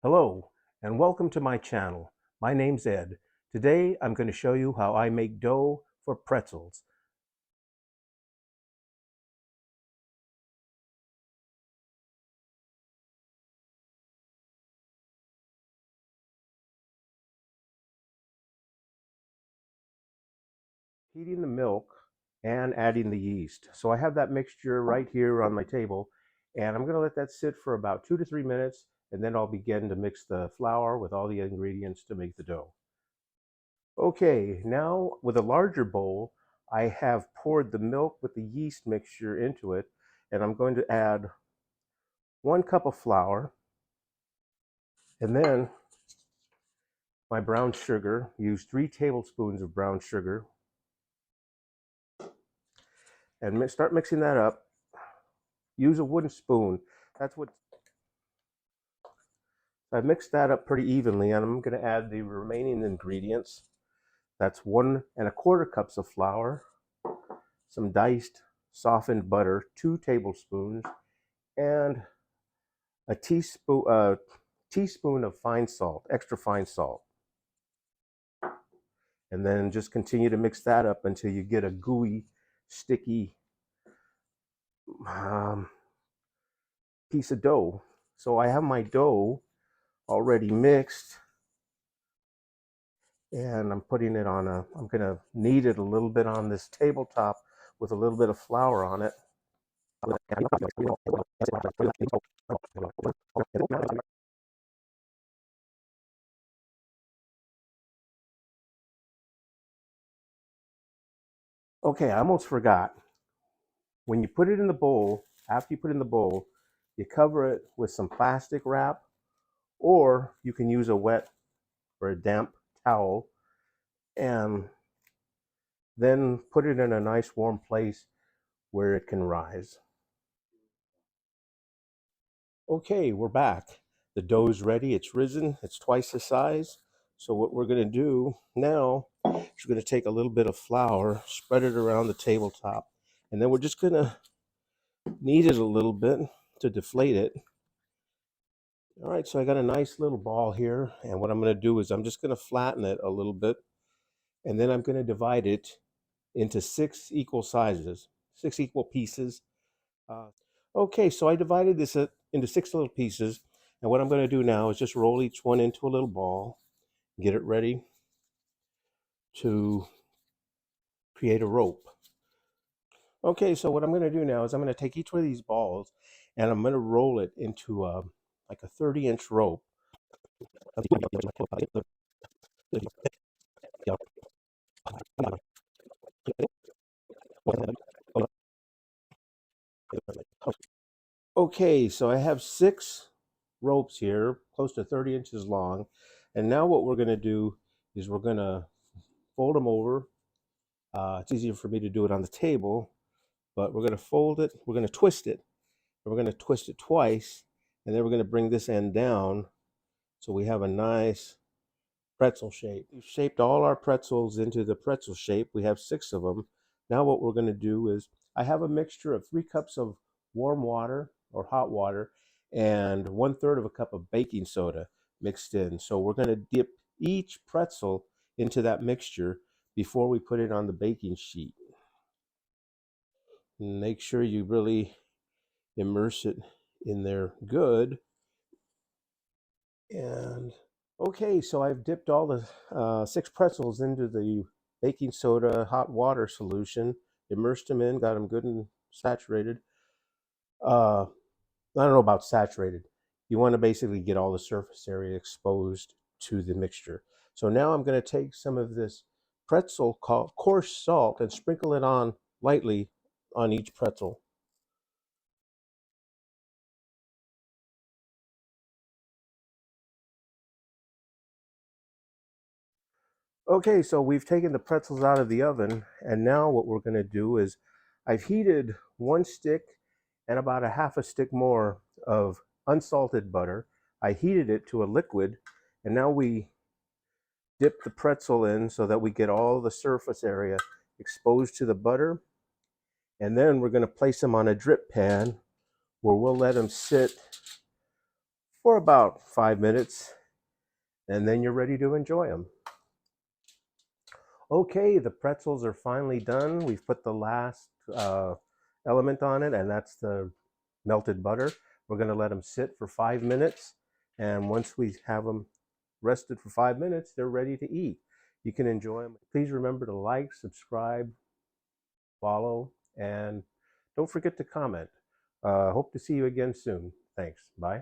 Hello, and welcome to my channel. My name's Ed. Today I'm going to show you how I make dough for pretzels. Heating the milk and adding the yeast. So I have that mixture right here on my table, and I'm going to let that sit for about 2 to 3 minutes, and then I'll begin to mix the flour with all the ingredients to make the dough. Okay, now with a larger bowl, I have poured the milk with the yeast mixture into it, and I'm going to add 1 cup of flour, and then my brown sugar. Use 3 tablespoons of brown sugar and start mixing that up. Use a wooden spoon. That's what I've mixed that up pretty evenly, and I'm going to add the remaining ingredients. That's 1 1/4 cups of flour, some diced softened butter, 2 tablespoons, and a teaspoon of fine salt, extra fine salt. And then just continue to mix that up until you get a gooey, sticky piece of dough. So I have my dough already mixed, and I'm putting it on I'm gonna knead it a little bit on this tabletop with a little bit of flour on it. Okay, I almost forgot. When you put it in the bowl, after you put it in the bowl, you cover it with some plastic wrap, or you can use a wet or a damp towel, and then put it in a nice warm place where it can rise. Okay, we're back. The dough's ready. It's risen. It's twice the size. So what we're going to do now is we're going to take a little bit of flour, spread it around the tabletop, and then we're just going to knead it a little bit to deflate it. All right, so I got a nice little ball here, and what I'm going to do is I'm just going to flatten it a little bit, and then I'm going to divide it into 6 equal pieces. Uh, okay, so I divided this into 6 little pieces, and what I'm going to do now is just roll each one into a little ball, get it ready to create a rope. Okay, so what I'm going to do now is I'm going to take each one of these balls, and I'm going to roll it into like a 30-inch rope. Okay, so I have 6 ropes here, close to 30 inches long. And now what we're going to do is we're going to fold them over. It's easier for me to do it on the table, but we're going to fold it, we're going to twist it, and we're going to twist it twice, and then we're going to bring this end down so we have a nice pretzel shape. We've shaped all our pretzels into the pretzel shape. We have 6 of them. Now what we're going to do is I have a mixture of 3 cups of warm water or hot water and 1/3 of a cup of baking soda mixed in. So we're going to dip each pretzel into that mixture before we put it on the baking sheet. Make sure you really immerse it in there good. And okay, so I've dipped all the 6 pretzels into the baking soda hot water solution, immersed them in, got them good and saturated. I don't know about saturated. You want to basically get all the surface area exposed to the mixture. So now I'm going to take some of this pretzel called coarse salt and sprinkle it on lightly on each pretzel. Okay, so we've taken the pretzels out of the oven, and now what we're going to do is I've heated 1 stick and about a half a stick more of unsalted butter. I heated it to a liquid, and now we dip the pretzel in so that we get all the surface area exposed to the butter. And then we're going to place them on a drip pan where we'll let them sit for about 5 minutes, and then you're ready to enjoy them. Okay, the pretzels are finally done. We've put the last element on it, and that's the melted butter. We're going to let them sit for 5 minutes, and once we have them rested for 5 minutes, they're ready to eat. You can enjoy them. Please remember to like, subscribe, follow, and don't forget to comment. Hope to see you again soon. Thanks. Bye.